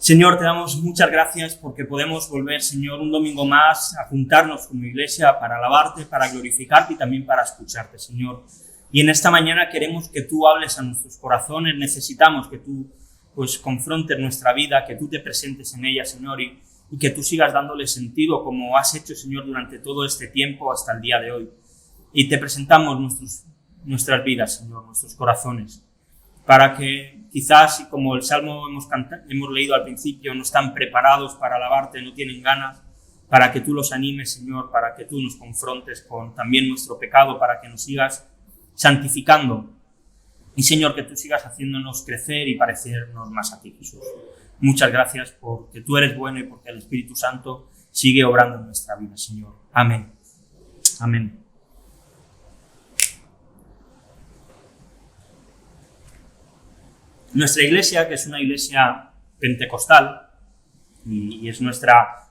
Señor, te damos muchas gracias porque podemos volver, Señor, un domingo más a juntarnos como iglesia para alabarte, para glorificarte y también para escucharte, Señor. Y en esta mañana queremos que tú hables a nuestros corazones, necesitamos que tú confrontes nuestra vida, que tú te presentes en ella, Señor, y que tú sigas dándole sentido como has hecho, Señor, durante todo este tiempo hasta el día de hoy. Y te presentamos nuestras vidas, Señor, nuestros corazones, para que quizás, y como el Salmo hemos leído al principio, no están preparados para alabarte, no tienen ganas, para que tú los animes, Señor, para que tú nos confrontes con también nuestro pecado, para que nos sigas santificando. Y, Señor, que tú sigas haciéndonos crecer y parecernos más a ti, Jesús. Muchas gracias porque tú eres bueno y porque el Espíritu Santo sigue obrando en nuestra vida, Señor. Amén. Amén. Nuestra iglesia, que es una iglesia pentecostal, y es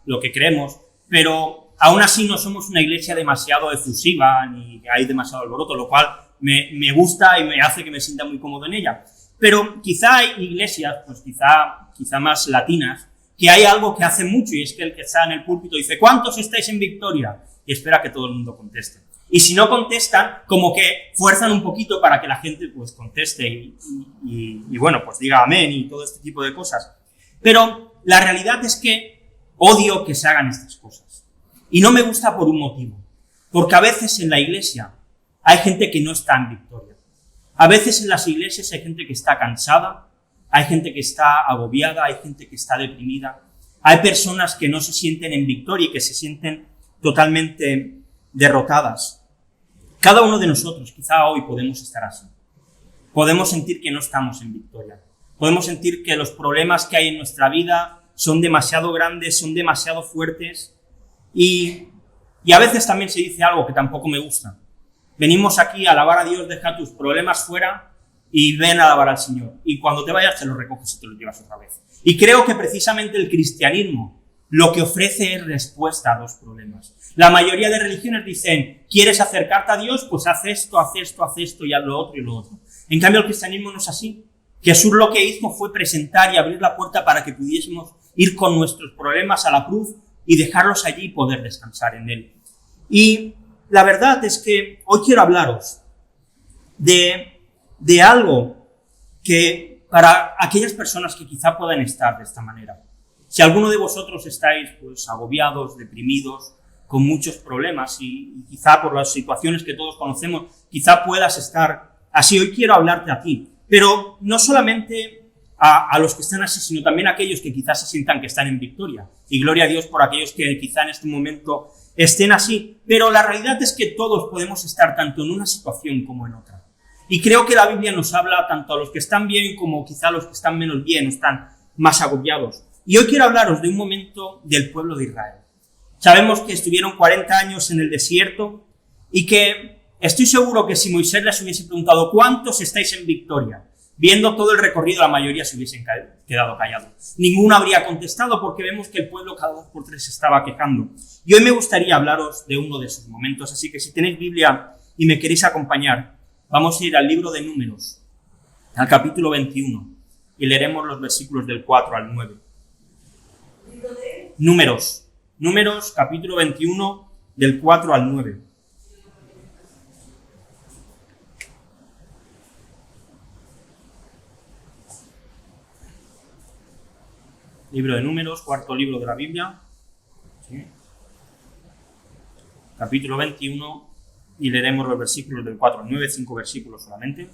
lo que creemos, pero aún así no somos una iglesia demasiado efusiva, ni hay demasiado alboroto, lo cual me gusta y me hace que me sienta muy cómodo en ella. Pero quizá hay iglesias, pues quizá más latinas, que hay algo que hace mucho, y es que el que está en el púlpito dice: ¿cuántos estáis en victoria? Y espera que todo el mundo conteste. Y si no contestan, como que fuerzan un poquito para que la gente pues conteste y bueno, pues diga amén y todo este tipo de cosas. Pero la realidad es que odio que se hagan estas cosas. Y no me gusta por un motivo. Porque a veces en la iglesia hay gente que no está en victoria. A veces en las iglesias hay gente que está cansada, hay gente que está agobiada, hay gente que está deprimida. Hay personas que no se sienten en victoria y que se sienten totalmente derrotadas. Cada uno de nosotros, quizá hoy, podemos estar así. Podemos sentir que no estamos en victoria. Podemos sentir que los problemas que hay en nuestra vida son demasiado grandes, son demasiado fuertes. Y a veces también se dice algo que tampoco me gusta. Venimos aquí a alabar a Dios, deja tus problemas fuera y ven a alabar al Señor. Y cuando te vayas te los recoges y te los llevas otra vez. Y creo que precisamente el cristianismo lo que ofrece es respuesta a los problemas. La mayoría de religiones dicen: ¿quieres acercarte a Dios? Pues haz esto y haz lo otro y lo otro. En cambio, el cristianismo no es así. Jesús lo que hizo fue presentar y abrir la puerta para que pudiésemos ir con nuestros problemas a la cruz y dejarlos allí y poder descansar en Él. Y la verdad es que hoy quiero hablaros de algo que para aquellas personas que quizá puedan estar de esta manera. Si alguno de vosotros estáis pues agobiados, deprimidos, con muchos problemas y quizá por las situaciones que todos conocemos, quizá puedas estar así, hoy quiero hablarte a ti. Pero no solamente a los que están así, sino también a aquellos que quizás se sientan que están en victoria. Y gloria a Dios por aquellos que quizá en este momento estén así. Pero la realidad es que todos podemos estar tanto en una situación como en otra. Y creo que la Biblia nos habla tanto a los que están bien como quizá a los que están menos bien o están más agobiados. Y hoy quiero hablaros de un momento del pueblo de Israel. Sabemos que estuvieron 40 años en el desierto y que estoy seguro que si Moisés les hubiese preguntado ¿cuántos estáis en victoria? Viendo todo el recorrido, la mayoría se hubiesen quedado callados. Ninguno habría contestado porque vemos que el pueblo cada 2 por 3 se estaba quejando. Y hoy me gustaría hablaros de uno de esos momentos. Así que si tenéis Biblia y me queréis acompañar, vamos a ir al libro de Números, al capítulo 21, y leeremos los versículos del 4 al 9. Números, capítulo 21, del 4 al 9. Libro de Números, cuarto libro de la Biblia. ¿Sí? Capítulo 21, y leeremos los versículos del 4 al 9, 5 versículos solamente.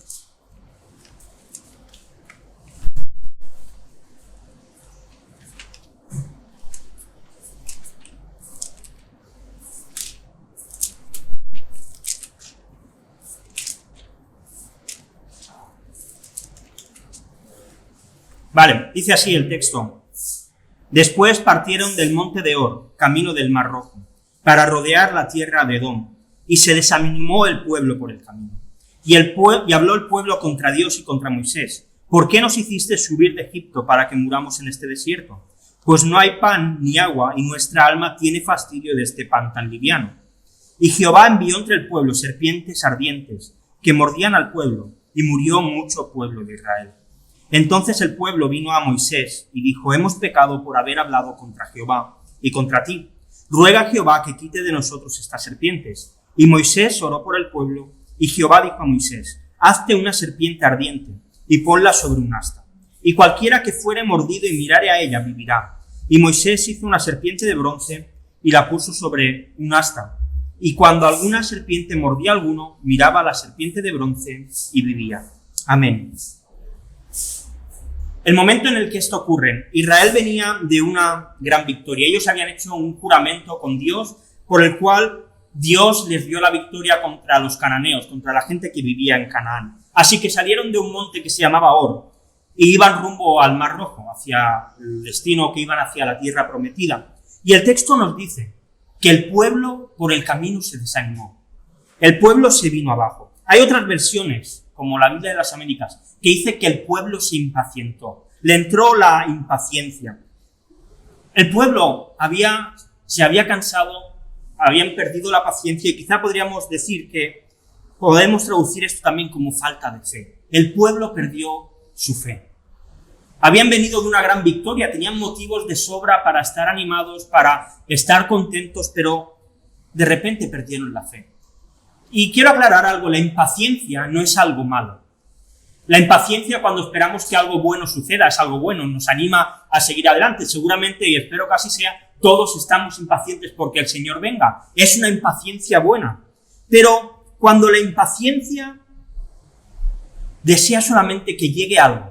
Vale, dice así el texto. Después partieron del monte de Or, camino del Mar Rojo, para rodear la tierra de Edom, y se desanimó el pueblo por el camino. Y habló el pueblo contra Dios y contra Moisés. ¿Por qué nos hiciste subir de Egipto para que muramos en este desierto? Pues no hay pan ni agua, y nuestra alma tiene fastidio de este pan tan liviano. Y Jehová envió entre el pueblo serpientes ardientes, que mordían al pueblo, y murió mucho pueblo de Israel. Entonces el pueblo vino a Moisés y dijo: hemos pecado por haber hablado contra Jehová y contra ti. Ruega a Jehová que quite de nosotros estas serpientes. Y Moisés oró por el pueblo, y Jehová dijo a Moisés: hazte una serpiente ardiente, y ponla sobre un asta. Y cualquiera que fuere mordido y mirare a ella vivirá. Y Moisés hizo una serpiente de bronce, y la puso sobre un asta. Y cuando alguna serpiente mordía a alguno, miraba a la serpiente de bronce y vivía. Amén. El momento en el que esto ocurre, Israel venía de una gran victoria. Ellos habían hecho un juramento con Dios por el cual Dios les dio la victoria contra los cananeos, contra la gente que vivía en Canaán. Así que salieron de un monte que se llamaba Or y iban rumbo al Mar Rojo, hacia el destino que iban hacia la tierra prometida. Y el texto nos dice que el pueblo por el camino se desanimó. El pueblo se vino abajo. Hay otras versiones, como la Biblia de las Américas, que dice que el pueblo se impacientó. Le entró la impaciencia. El pueblo se había cansado, habían perdido la paciencia y quizá podríamos decir que podemos traducir esto también como falta de fe. El pueblo perdió su fe. Habían venido de una gran victoria, tenían motivos de sobra para estar animados, para estar contentos, pero de repente perdieron la fe. Y quiero aclarar algo, la impaciencia no es algo malo. La impaciencia cuando esperamos que algo bueno suceda es algo bueno, nos anima a seguir adelante. Seguramente, y espero que así sea, todos estamos impacientes porque el Señor venga. Es una impaciencia buena. Pero cuando la impaciencia desea solamente que llegue algo,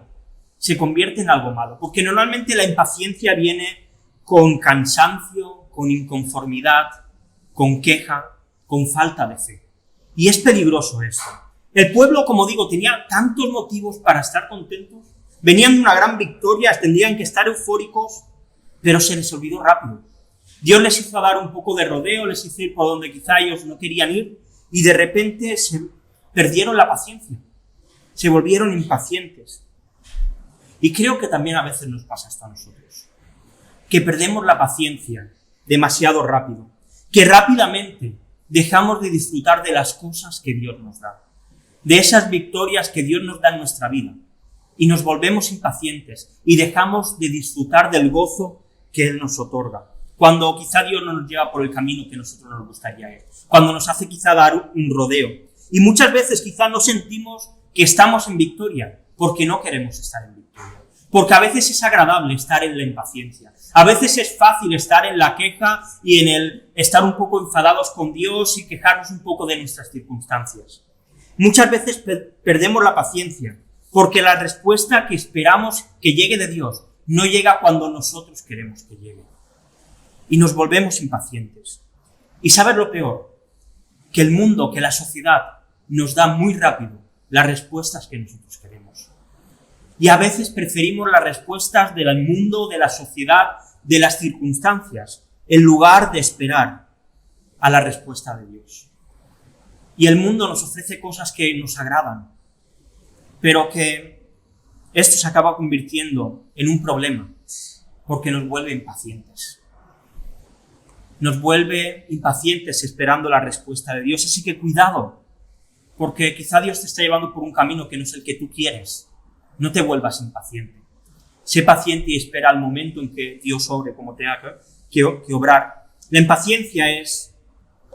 se convierte en algo malo. Porque normalmente la impaciencia viene con cansancio, con inconformidad, con queja, con falta de fe. Y es peligroso esto. El pueblo, como digo, tenía tantos motivos para estar contentos. Venían de una gran victoria, tendrían que estar eufóricos, pero se les olvidó rápido. Dios les hizo dar un poco de rodeo, les hizo ir por donde quizá ellos no querían ir, y de repente se perdieron la paciencia. Se volvieron impacientes. Y creo que también a veces nos pasa esto a nosotros. Que perdemos la paciencia demasiado rápido. Que rápidamente dejamos de disfrutar de las cosas que Dios nos da. De esas victorias que Dios nos da en nuestra vida. Y nos volvemos impacientes y dejamos de disfrutar del gozo que Él nos otorga. Cuando quizá Dios no nos lleva por el camino que nosotros nos gustaría ir. Cuando nos hace quizá dar un rodeo. Y muchas veces quizá no sentimos que estamos en victoria porque no queremos estar en victoria. Porque a veces es agradable estar en la impaciencia. A veces es fácil estar en la queja y en el estar un poco enfadados con Dios y quejarnos un poco de nuestras circunstancias. Muchas veces perdemos la paciencia porque la respuesta que esperamos que llegue de Dios no llega cuando nosotros queremos que llegue. Y nos volvemos impacientes. ¿Y sabes lo peor? Que el mundo, que la sociedad nos da muy rápido las respuestas que nosotros queremos. Y a veces preferimos las respuestas del mundo, de la sociedad, de las circunstancias, en lugar de esperar a la respuesta de Dios. Y el mundo nos ofrece cosas que nos agradan, pero que esto se acaba convirtiendo en un problema, porque nos vuelve impacientes. Nos vuelve impacientes esperando la respuesta de Dios. Así que cuidado, porque quizá Dios te está llevando por un camino que no es el que tú quieres. No te vuelvas impaciente. Sé paciente y espera el momento en que Dios obre como tenga que obrar. La impaciencia es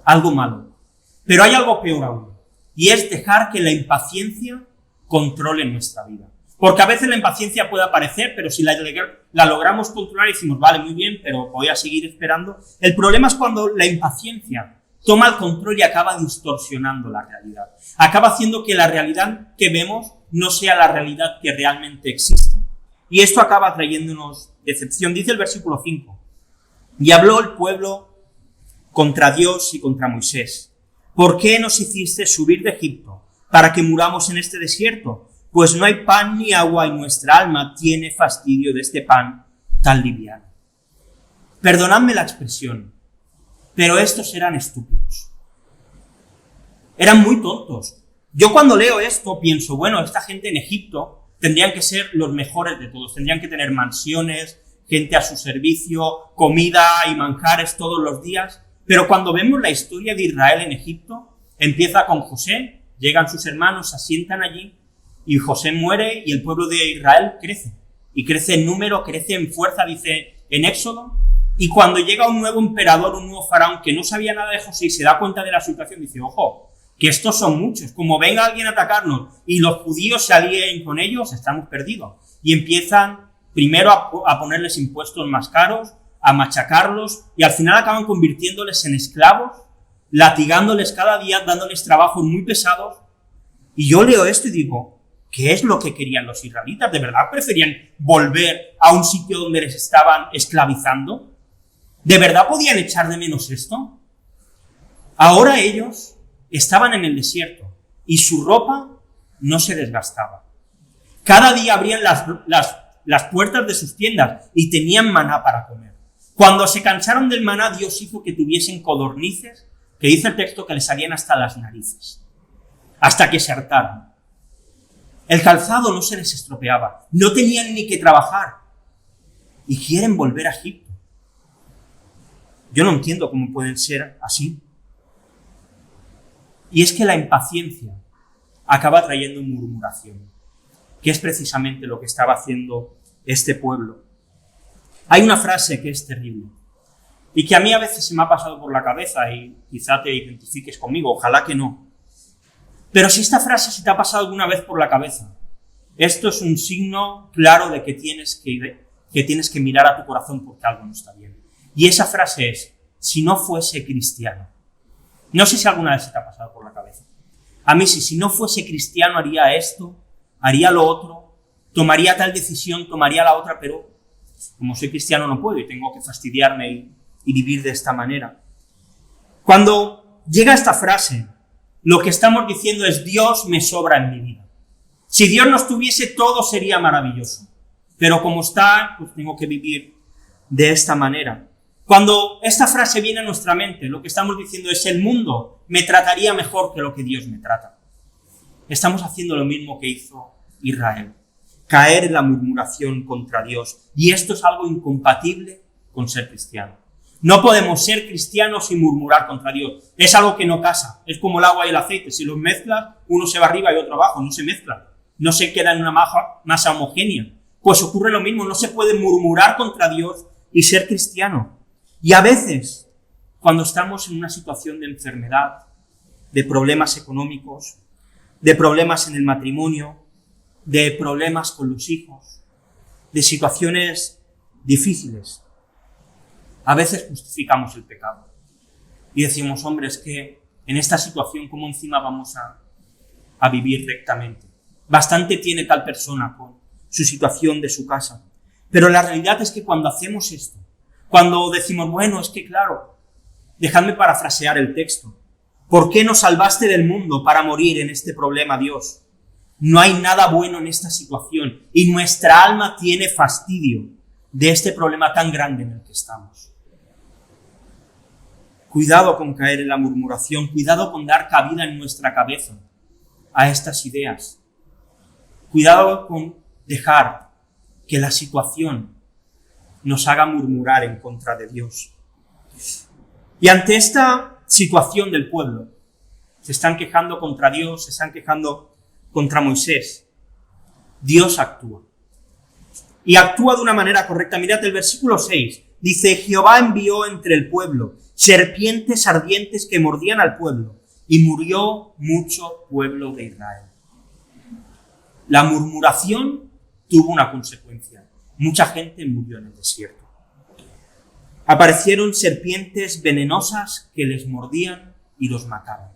algo malo. Pero hay algo peor aún. Y es dejar que la impaciencia controle nuestra vida. Porque a veces la impaciencia puede aparecer, pero si la logramos controlar y decimos, vale, muy bien, pero voy a seguir esperando. El problema es cuando la impaciencia toma el control y acaba distorsionando la realidad. Acaba haciendo que la realidad que vemos no sea la realidad que realmente existe. Y esto acaba trayéndonos decepción. Dice el versículo 5. Y habló el pueblo contra Dios y contra Moisés. ¿Por qué nos hiciste subir de Egipto para que muramos en este desierto? Pues no hay pan ni agua y nuestra alma tiene fastidio de este pan tan liviano. Perdonadme la expresión, pero estos eran estúpidos. Eran muy tontos. Yo cuando leo esto pienso, bueno, esta gente en Egipto tendrían que ser los mejores de todos. Tendrían que tener mansiones, gente a su servicio, comida y manjares todos los días. Pero cuando vemos la historia de Israel en Egipto, empieza con José, llegan sus hermanos, se asientan allí Y José muere y el pueblo de Israel crece. Y crece en número, crece en fuerza, dice en Éxodo. Y cuando llega un nuevo emperador, un nuevo faraón que no sabía nada de José y se da cuenta de la situación, dice, ojo, que estos son muchos. Como venga alguien a atacarnos y los judíos se alíen con ellos, estamos perdidos. Y empiezan primero a ponerles impuestos más caros, a machacarlos, y al final acaban convirtiéndoles en esclavos, latigándoles cada día, dándoles trabajos muy pesados. Y yo leo esto y digo, ¿qué es lo que querían los israelitas? ¿De verdad preferían volver a un sitio donde les estaban esclavizando? ¿De verdad podían echar de menos esto? Ahora ellos estaban en el desierto y su ropa no se desgastaba. Cada día abrían las puertas de sus tiendas y tenían maná para comer. Cuando se cansaron del maná, Dios hizo que tuviesen codornices, que dice el texto que les salían hasta las narices, hasta que se hartaron. El calzado no se les estropeaba, no tenían ni que trabajar y quieren volver a Egipto. Yo no entiendo cómo pueden ser así. Y es que la impaciencia acaba trayendo murmuración, que es precisamente lo que estaba haciendo este pueblo. Hay una frase que es terrible y que a mí a veces se me ha pasado por la cabeza y quizá te identifiques conmigo, ojalá que no. Pero si esta frase se te ha pasado alguna vez por la cabeza, esto es un signo claro de que tienes que mirar a tu corazón porque algo no está bien. Y esa frase es, si no fuese cristiano. No sé si alguna vez se te ha pasado por la cabeza. A mí sí, si no fuese cristiano haría esto, haría lo otro, tomaría tal decisión, tomaría la otra, pero como soy cristiano no puedo y tengo que fastidiarme y vivir de esta manera. Cuando llega esta frase, lo que estamos diciendo es Dios me sobra en mi vida. Si Dios no estuviese, todo sería maravilloso. Pero como está, pues tengo que vivir de esta manera. Cuando esta frase viene a nuestra mente, lo que estamos diciendo es el mundo me trataría mejor que lo que Dios me trata. Estamos haciendo lo mismo que hizo Israel. Caer en la murmuración contra Dios. Y esto es algo incompatible con ser cristiano. No podemos ser cristianos sin murmurar contra Dios. Es algo que no casa. Es como el agua y el aceite. Si los mezclas, uno se va arriba y otro abajo. No se mezclan. No se queda en una masa homogénea. Pues ocurre lo mismo. No se puede murmurar contra Dios y ser cristiano. Y a veces, cuando estamos en una situación de enfermedad, de problemas económicos, de problemas en el matrimonio, de problemas con los hijos, de situaciones difíciles, a veces justificamos el pecado. Y decimos, hombre, es que en esta situación, ¿cómo encima vamos a vivir rectamente? Bastante tiene tal persona con su situación de su casa. Pero la realidad es que cuando hacemos esto, cuando decimos, bueno, es que claro, dejadme parafrasear el texto. ¿Por qué nos salvaste del mundo para morir en este problema, Dios? No hay nada bueno en esta situación y nuestra alma tiene fastidio de este problema tan grande en el que estamos. Cuidado con caer en la murmuración, cuidado con dar cabida en nuestra cabeza a estas ideas. Cuidado con dejar que la situación nos haga murmurar en contra de Dios. Y ante esta situación del pueblo, se están quejando contra Dios, se están quejando contra Moisés. Dios actúa. Y actúa de una manera correcta. Mirad el versículo 6. Dice, Jehová envió entre el pueblo serpientes ardientes que mordían al pueblo, y murió mucho pueblo de Israel. La murmuración tuvo una consecuencia. Mucha gente murió en el desierto. Aparecieron serpientes venenosas que les mordían y los mataban,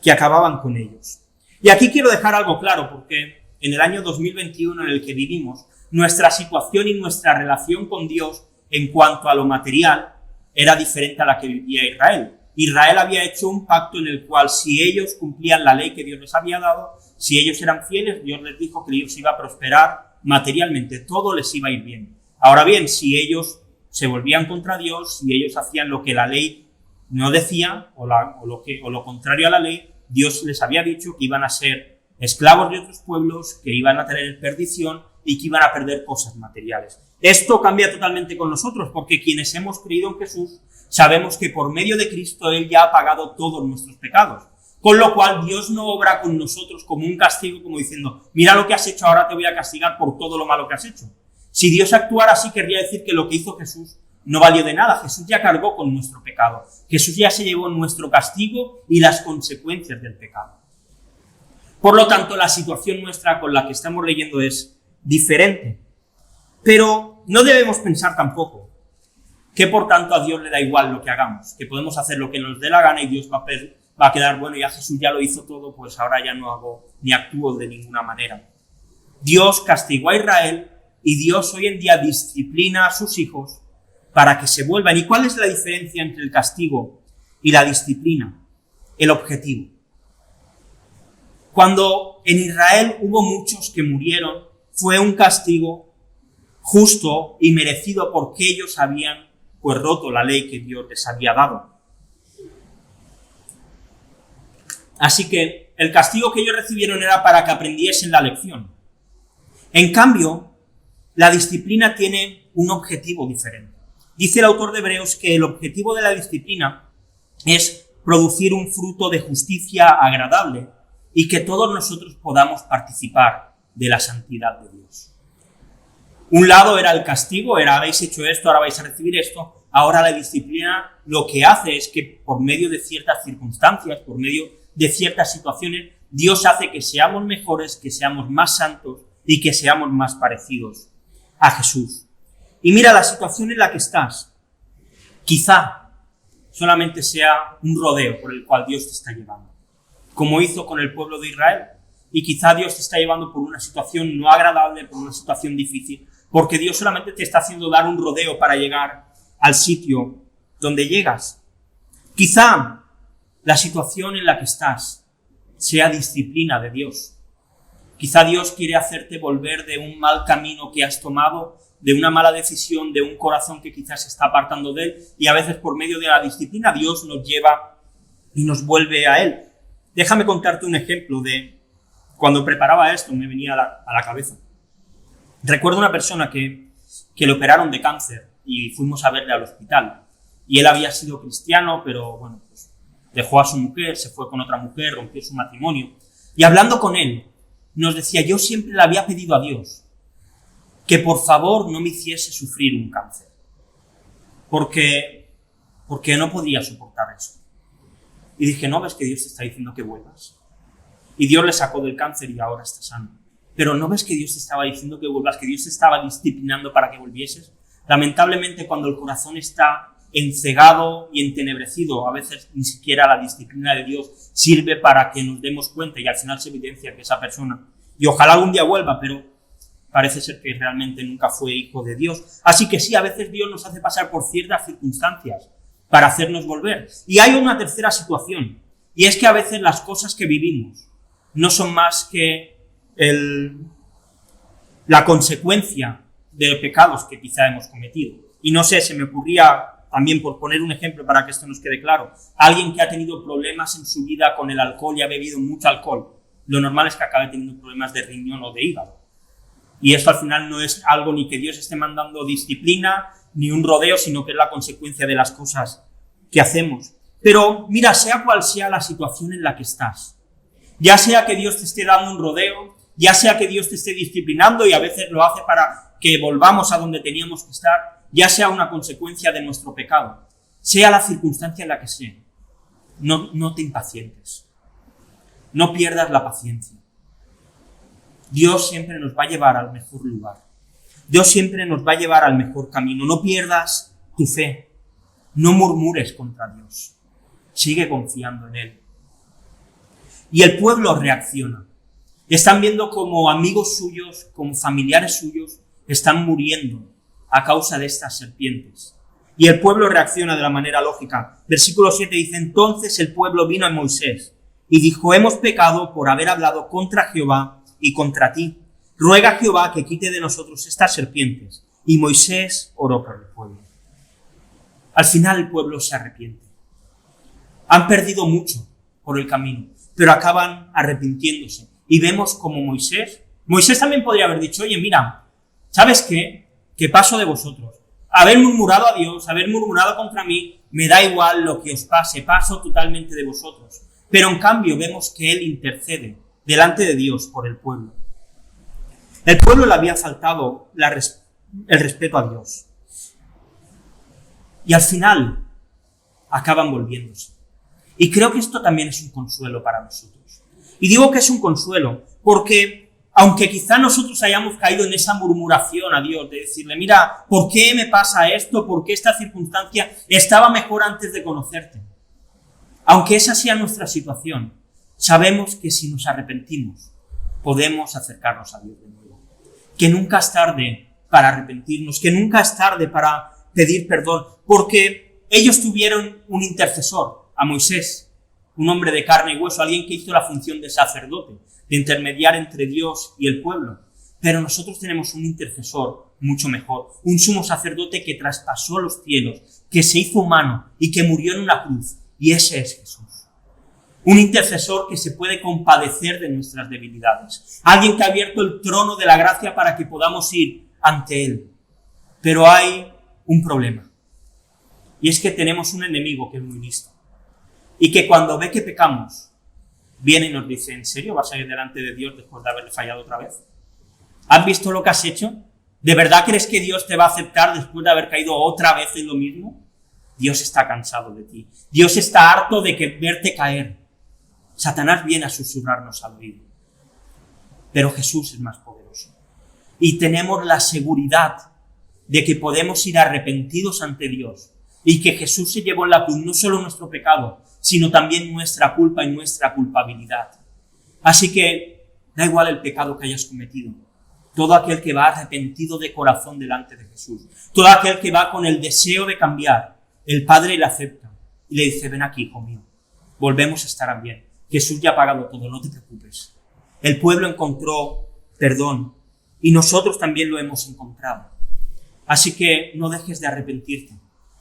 que acababan con ellos. Y aquí quiero dejar algo claro, porque en el año 2021 en el que vivimos, nuestra situación y nuestra relación con Dios en cuanto a lo material era diferente a la que vivía Israel. Israel había hecho un pacto en el cual si ellos cumplían la ley que Dios les había dado, si ellos eran fieles, Dios les dijo que Dios iba a prosperar materialmente, todo les iba a ir bien. Ahora bien, si ellos se volvían contra Dios, si ellos hacían lo que la ley no decía, o lo contrario a la ley, Dios les había dicho que iban a ser esclavos de otros pueblos, que iban a tener perdición y que iban a perder cosas materiales. Esto cambia totalmente con nosotros, porque quienes hemos creído en Jesús sabemos que por medio de Cristo Él ya ha pagado todos nuestros pecados. Con lo cual, Dios no obra con nosotros como un castigo, como diciendo, mira lo que has hecho, ahora te voy a castigar por todo lo malo que has hecho. Si Dios actuara así, querría decir que lo que hizo Jesús no valió de nada. Jesús ya cargó con nuestro pecado. Jesús ya se llevó nuestro castigo y las consecuencias del pecado. Por lo tanto, la situación nuestra con la que estamos leyendo es diferente. Pero no debemos pensar tampoco que por tanto a Dios le da igual lo que hagamos, que podemos hacer lo que nos dé la gana y Dios va a quedar, bueno, ya Jesús ya lo hizo todo, pues ahora ya no hago ni actúo de ninguna manera. Dios castigó a Israel y Dios hoy en día disciplina a sus hijos para que se vuelvan. ¿Y cuál es la diferencia entre el castigo y la disciplina? El objetivo. Cuando en Israel hubo muchos que murieron, fue un castigo justo y merecido porque ellos habían pues roto la ley que Dios les había dado. Así que el castigo que ellos recibieron era para que aprendiesen la lección. En cambio, la disciplina tiene un objetivo diferente. Dice el autor de Hebreos que el objetivo de la disciplina es producir un fruto de justicia agradable y que todos nosotros podamos participar de la santidad de Dios. Un lado era el castigo, era habéis hecho esto, ahora vais a recibir esto. Ahora la disciplina lo que hace es que por medio de ciertas circunstancias, por medio de ciertas situaciones, Dios hace que seamos mejores, que seamos más santos y que seamos más parecidos a Jesús. Y mira la situación en la que estás. Quizá solamente sea un rodeo por el cual Dios te está llevando, como hizo con el pueblo de Israel. Y quizá Dios te está llevando por una situación no agradable, por una situación difícil, porque Dios solamente te está haciendo dar un rodeo para llegar al sitio donde llegas. Quizá la situación en la que estás sea disciplina de Dios. Quizá Dios quiere hacerte volver de un mal camino que has tomado, de una mala decisión, de un corazón que quizás se está apartando de Él, y a veces por medio de la disciplina Dios nos lleva y nos vuelve a Él. Déjame contarte un ejemplo de cuando preparaba esto, me venía a la cabeza. Recuerdo una persona que le operaron de cáncer y fuimos a verle al hospital. Y él había sido cristiano, pero bueno, pues dejó a su mujer, se fue con otra mujer, rompió su matrimonio. Y hablando con él, nos decía, yo siempre le había pedido a Dios que por favor no me hiciese sufrir un cáncer. Porque no podía soportar eso. Y dije, ¿no ves que Dios te está diciendo que vuelvas? Y Dios le sacó del cáncer y ahora está sano. Pero ¿no ves que Dios te estaba diciendo que vuelvas, que Dios te estaba disciplinando para que volvieses? Lamentablemente, cuando el corazón está encegado y entenebrecido, a veces ni siquiera la disciplina de Dios sirve para que nos demos cuenta y al final se evidencia que esa persona, y ojalá algún día vuelva, pero parece ser que realmente nunca fue hijo de Dios. Así que sí, a veces Dios nos hace pasar por ciertas circunstancias para hacernos volver. Y hay una tercera situación, y es que a veces las cosas que vivimos no son más que la consecuencia de los pecados que quizá hemos cometido. Y no sé, se me ocurría también, por poner un ejemplo para que esto nos quede claro, alguien que ha tenido problemas en su vida con el alcohol y ha bebido mucho alcohol, lo normal es que acabe teniendo problemas de riñón o de hígado. Y esto al final no es algo ni que Dios esté mandando disciplina, ni un rodeo, sino que es la consecuencia de las cosas que hacemos. Pero mira, sea cual sea la situación en la que estás, ya sea que Dios te esté dando un rodeo, ya sea que Dios te esté disciplinando y a veces lo hace para que volvamos a donde teníamos que estar, ya sea una consecuencia de nuestro pecado, sea la circunstancia en la que sea, no te impacientes, no pierdas la paciencia. Dios siempre nos va a llevar al mejor lugar. Dios siempre nos va a llevar al mejor camino. No pierdas tu fe. No murmures contra Dios. Sigue confiando en Él. Y el pueblo reacciona. Están viendo como amigos suyos, como familiares suyos, están muriendo a causa de estas serpientes. Y el pueblo reacciona de la manera lógica. Versículo 7 dice, entonces el pueblo vino a Moisés y dijo, hemos pecado por haber hablado contra Jehová y contra ti. Ruega a Jehová que quite de nosotros estas serpientes. Y Moisés oró por el pueblo. Al final el pueblo se arrepiente. Han perdido mucho por el camino, pero acaban arrepintiéndose. Y vemos como Moisés también podría haber dicho, oye, mira, ¿sabes qué? Que paso de vosotros. Haber murmurado a Dios, haber murmurado contra mí, me da igual lo que os pase, paso totalmente de vosotros. pero en cambio vemos que Él intercede delante de Dios por el pueblo. El pueblo le había faltado el respeto a Dios. Y al final acaban volviéndose. Y creo que esto también es un consuelo para nosotros. Y digo que es un consuelo porque, aunque quizá nosotros hayamos caído en esa murmuración a Dios, de decirle, mira, ¿por qué me pasa esto? ¿Por qué esta circunstancia estaba mejor antes de conocerte? Aunque esa sea nuestra situación, sabemos que si nos arrepentimos, podemos acercarnos a Dios de nuevo. Que nunca es tarde para arrepentirnos, que nunca es tarde para pedir perdón, porque ellos tuvieron un intercesor, a Moisés, un hombre de carne y hueso, alguien que hizo la función de sacerdote, de intermediar entre Dios y el pueblo. Pero nosotros tenemos un intercesor mucho mejor, un sumo sacerdote que traspasó los cielos, que se hizo humano y que murió en una cruz, y ese es Jesús. Un intercesor que se puede compadecer de nuestras debilidades, alguien que ha abierto el trono de la gracia para que podamos ir ante Él. Pero hay un problema, y es que tenemos un enemigo que es muy listo, y que cuando ve que pecamos, viene y nos dice, ¿en serio vas a ir delante de Dios después de haberle fallado otra vez? ¿Has visto lo que has hecho? ¿De verdad crees que Dios te va a aceptar después de haber caído otra vez en lo mismo? Dios está cansado de ti. Dios está harto de verte caer. Satanás viene a susurrarnos al oído. Pero Jesús es más poderoso. Y tenemos la seguridad de que podemos ir arrepentidos ante Dios. Y que Jesús se llevó en la cruz no solo nuestro pecado, sino también nuestra culpa y nuestra culpabilidad. Así que da igual el pecado que hayas cometido. Todo aquel que va arrepentido de corazón delante de Jesús, todo aquel que va con el deseo de cambiar, el Padre le acepta y le dice, ven aquí, hijo mío, volvemos a estar bien. Jesús ya ha pagado todo, no te preocupes. El pueblo encontró perdón y nosotros también lo hemos encontrado. Así que no dejes de arrepentirte.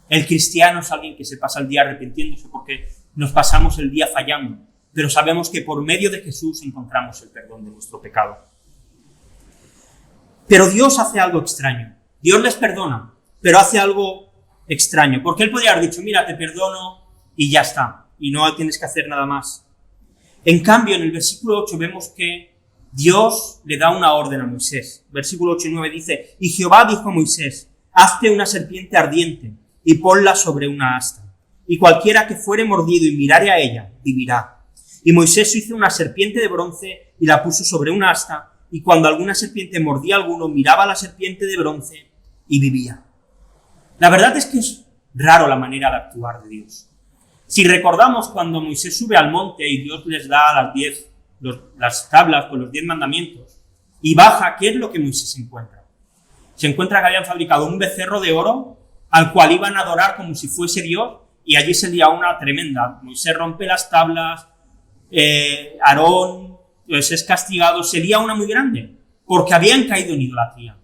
El cristiano es alguien que se pasa el día arrepintiéndose porque nos pasamos el día fallando, pero sabemos que por medio de Jesús encontramos el perdón de nuestro pecado. Pero Dios hace algo extraño. Dios les perdona, pero hace algo extraño, porque Él podría haber dicho, mira, te perdono y ya está, y no tienes que hacer nada más. En cambio, en el versículo 8 vemos que Dios le da una orden a Moisés. Versículo 8 y 9 dice, y Jehová dijo a Moisés, hazte una serpiente ardiente y ponla sobre una asta, y cualquiera que fuere mordido y mirare a ella, vivirá. Y Moisés hizo una serpiente de bronce y la puso sobre una asta, y cuando alguna serpiente mordía a alguno, miraba a la serpiente de bronce y vivía. La verdad es que es raro la manera de actuar de Dios. Si recordamos cuando Moisés sube al monte y Dios les da las tablas con los 10 mandamientos, y baja, ¿qué es lo que Moisés encuentra? Se encuentra que habían fabricado un becerro de oro al cual iban a adorar como si fuese Dios, y allí se lía una tremenda. Moisés rompe las tablas, Aarón pues es castigado, se lía una muy grande, porque habían caído en idolatría.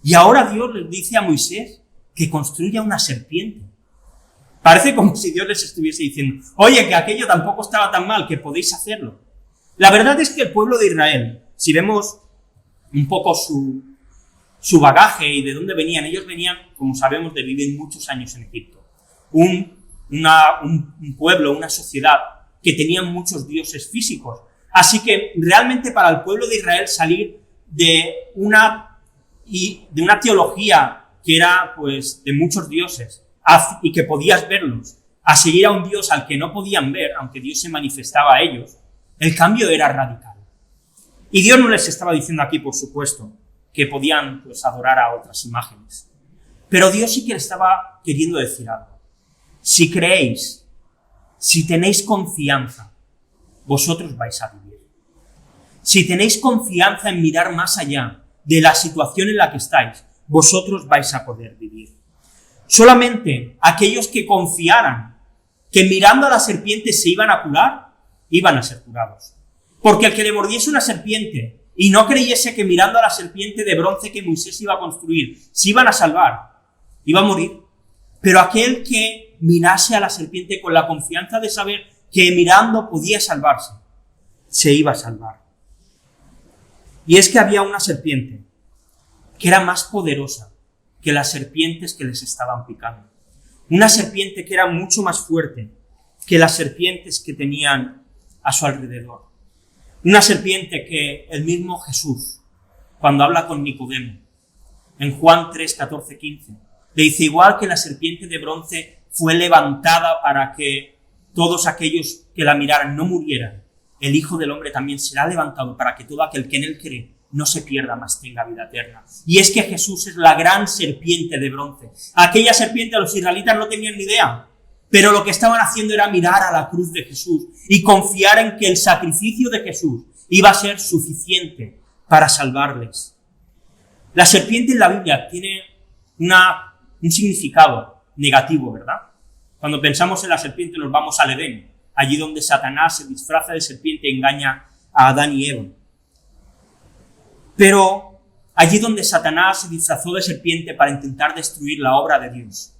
Y ahora Dios les dice a Moisés que construya una serpiente. Parece como si Dios les estuviese diciendo, oye, que aquello tampoco estaba tan mal, que podéis hacerlo. La verdad es que el pueblo de Israel, si vemos un poco su bagaje y de dónde venían, ellos venían, como sabemos, de vivir muchos años en Egipto. Un pueblo, una sociedad que tenía muchos dioses físicos. Así que realmente para el pueblo de Israel salir de una teología que era pues de muchos dioses y que podías verlos, a seguir a un Dios al que no podían ver, aunque Dios se manifestaba a ellos, el cambio era radical. Y Dios no les estaba diciendo aquí, por supuesto, que podían pues adorar a otras imágenes. Pero Dios sí que le estaba queriendo decir algo. Si creéis, si tenéis confianza, vosotros vais a vivir. Si tenéis confianza en mirar más allá de la situación en la que estáis, vosotros vais a poder vivir. Solamente aquellos que confiaran que mirando a la serpiente se iban a curar, iban a ser curados. Porque el que le mordiese una serpiente y no creyese que mirando a la serpiente de bronce que Moisés iba a construir, se iban a salvar, iba a morir. Pero aquel que mirase a la serpiente con la confianza de saber que mirando podía salvarse, se iba a salvar. Y es que había una serpiente que era más poderosa que las serpientes que les estaban picando. Una serpiente que era mucho más fuerte que las serpientes que tenían a su alrededor. Una serpiente que el mismo Jesús, cuando habla con Nicodemo, en Juan 3, 14, 15, le dice, igual que la serpiente de bronce fue levantada para que todos aquellos que la miraran no murieran, el Hijo del Hombre también será levantado para que todo aquel que en él cree no se pierda, mas tenga vida eterna. Y es que Jesús es la gran serpiente de bronce. Aquella serpiente los israelitas no tenían ni idea, pero lo que estaban haciendo era mirar a la cruz de Jesús y confiar en que el sacrificio de Jesús iba a ser suficiente para salvarles. La serpiente en la Biblia tiene un significado negativo, ¿verdad? Cuando pensamos en la serpiente nos vamos al Edén, allí donde Satanás se disfraza de serpiente y engaña a Adán y Eva. Pero allí donde Satanás se disfrazó de serpiente para intentar destruir la obra de Dios,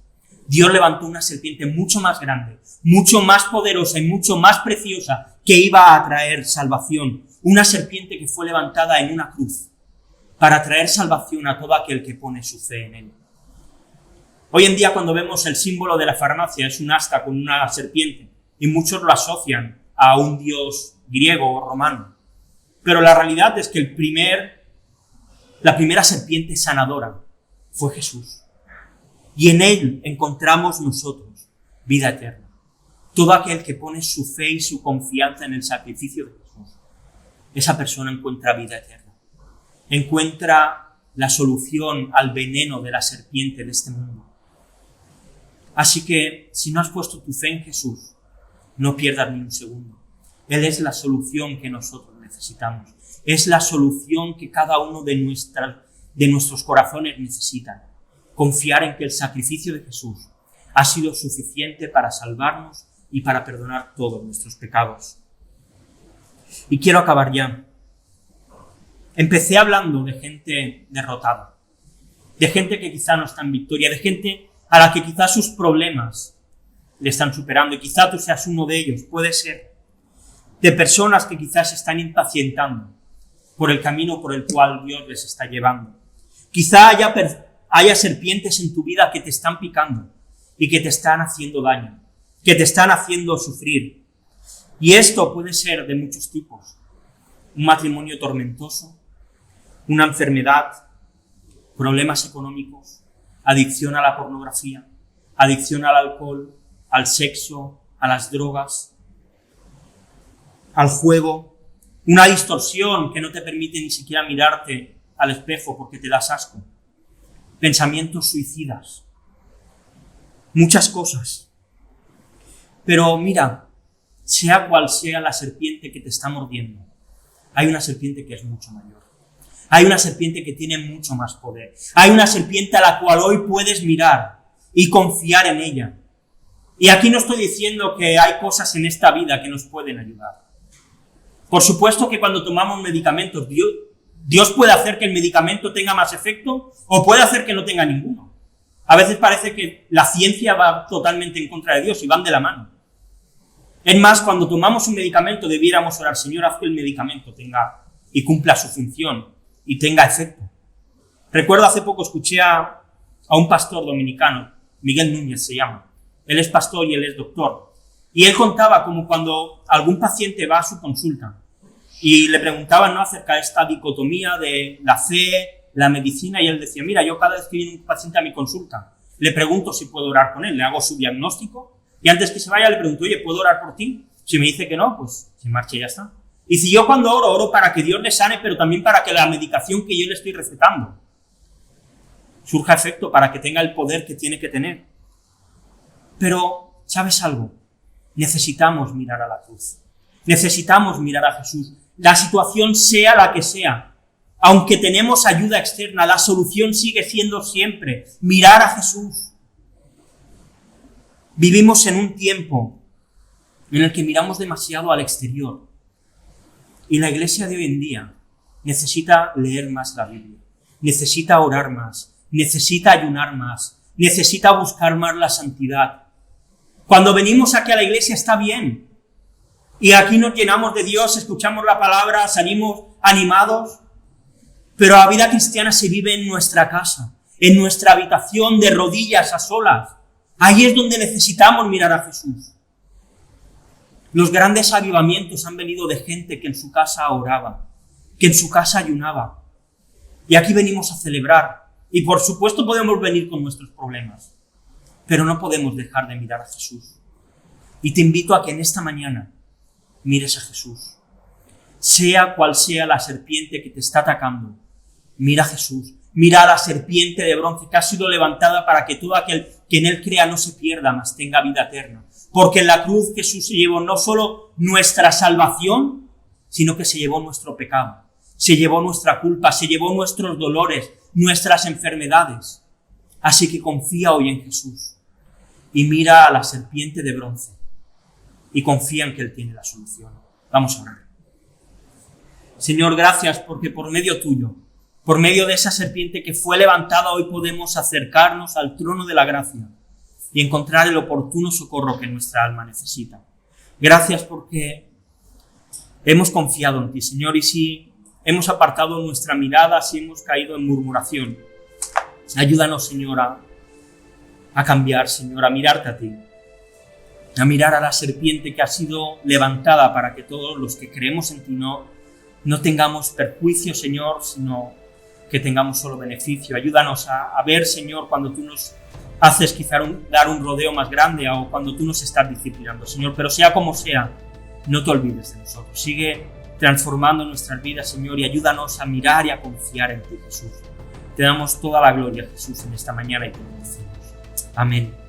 Dios levantó una serpiente mucho más grande, mucho más poderosa y mucho más preciosa que iba a traer salvación. Una serpiente que fue levantada en una cruz para traer salvación a todo aquel que pone su fe en él. Hoy en día cuando vemos el símbolo de la farmacia es un asta con una serpiente y muchos lo asocian a un dios griego o romano. Pero la realidad es que la primera serpiente sanadora fue Jesús. Y en él encontramos nosotros vida eterna. Todo aquel que pone su fe y su confianza en el sacrificio de Jesús, esa persona encuentra vida eterna. Encuentra la solución al veneno de la serpiente de este mundo. Así que, si no has puesto tu fe en Jesús, no pierdas ni un segundo. Él es la solución que nosotros necesitamos. Es la solución que cada uno de nuestros corazones necesita. Confiar en que el sacrificio de Jesús ha sido suficiente para salvarnos y para perdonar todos nuestros pecados. Y quiero acabar ya. Empecé hablando de gente derrotada, de gente que quizá no está en victoria, de gente a la que quizá sus problemas le están superando y quizá tú seas uno de ellos, puede ser. De personas que quizás se están impacientando por el camino por el cual Dios les está llevando. Quizá haya serpientes en tu vida que te están picando y que te están haciendo daño, que te están haciendo sufrir. Y esto puede ser de muchos tipos. Un matrimonio tormentoso, una enfermedad, problemas económicos, adicción a la pornografía, adicción al alcohol, al sexo, a las drogas, al juego, una distorsión que no te permite ni siquiera mirarte al espejo porque te das asco, pensamientos suicidas, muchas cosas. Pero mira, sea cual sea la serpiente que te está mordiendo, hay una serpiente que es mucho mayor. Hay una serpiente que tiene mucho más poder. Hay una serpiente a la cual hoy puedes mirar y confiar en ella. Y aquí no estoy diciendo que hay cosas en esta vida que nos pueden ayudar. Por supuesto que cuando tomamos medicamentos, Dios puede hacer que el medicamento tenga más efecto o puede hacer que no tenga ninguno. A veces parece que la ciencia va totalmente en contra de Dios y van de la mano. Es más, cuando tomamos un medicamento debiéramos orar, Señor, haz que el medicamento tenga y cumpla su función y tenga efecto. Recuerdo hace poco escuché a un pastor dominicano, Miguel Núñez se llama. Él es pastor y él es doctor. Y él contaba como cuando algún paciente va a su consulta y le preguntaban, ¿no?, acerca de esta dicotomía de la fe, la medicina, y él decía, mira, yo cada vez que viene un paciente a mi consulta, le pregunto si puedo orar con él, le hago su diagnóstico y antes que se vaya le pregunto, oye, ¿puedo orar por ti? Si me dice que no, pues se marcha y ya está. Y si yo cuando oro para que Dios le sane, pero también para que la medicación que yo le estoy recetando surja efecto, para que tenga el poder que tiene que tener. Pero, ¿sabes algo? Necesitamos mirar a la cruz. Necesitamos mirar a Jesús. La situación sea la que sea. Aunque tenemos ayuda externa, la solución sigue siendo siempre mirar a Jesús. Vivimos en un tiempo en el que miramos demasiado al exterior. Y la iglesia de hoy en día necesita leer más la Biblia, necesita orar más, necesita ayunar más, necesita buscar más la santidad. Cuando venimos aquí a la iglesia está bien. Y aquí nos llenamos de Dios, escuchamos la palabra, salimos animados. Pero la vida cristiana se vive en nuestra casa, en nuestra habitación, de rodillas, a solas. Ahí es donde necesitamos mirar a Jesús. Los grandes avivamientos han venido de gente que en su casa oraba, que en su casa ayunaba. Y aquí venimos a celebrar. Y por supuesto podemos venir con nuestros problemas, pero no podemos dejar de mirar a Jesús. Y te invito a que en esta mañana mires a Jesús. Sea cual sea la serpiente que te está atacando, mira a Jesús. Mira a la serpiente de bronce que ha sido levantada para que todo aquel que en él crea no se pierda, mas tenga vida eterna. Porque en la cruz Jesús se llevó no solo nuestra salvación, sino que se llevó nuestro pecado, se llevó nuestra culpa, se llevó nuestros dolores, nuestras enfermedades. Así que confía hoy en Jesús y mira a la serpiente de bronce y confía en que Él tiene la solución. Vamos a orar. Señor, gracias porque por medio tuyo, por medio de esa serpiente que fue levantada, hoy podemos acercarnos al trono de la gracia y encontrar el oportuno socorro que nuestra alma necesita. Gracias porque hemos confiado en ti, Señor, y si hemos apartado nuestra mirada, si hemos caído en murmuración, ayúdanos, Señor, a cambiar, Señor, a mirarte a ti, a mirar a la serpiente que ha sido levantada para que todos los que creemos en ti no tengamos perjuicio, Señor, sino que tengamos solo beneficio. Ayúdanos a ver, Señor, cuando tú nos haces quizá dar un rodeo más grande o cuando tú nos estás disciplinando, Señor. Pero sea como sea, no te olvides de nosotros. Sigue transformando nuestras vidas, Señor, y ayúdanos a mirar y a confiar en ti, Jesús. Te damos toda la gloria, Jesús, en esta mañana y te bendecimos. Amén.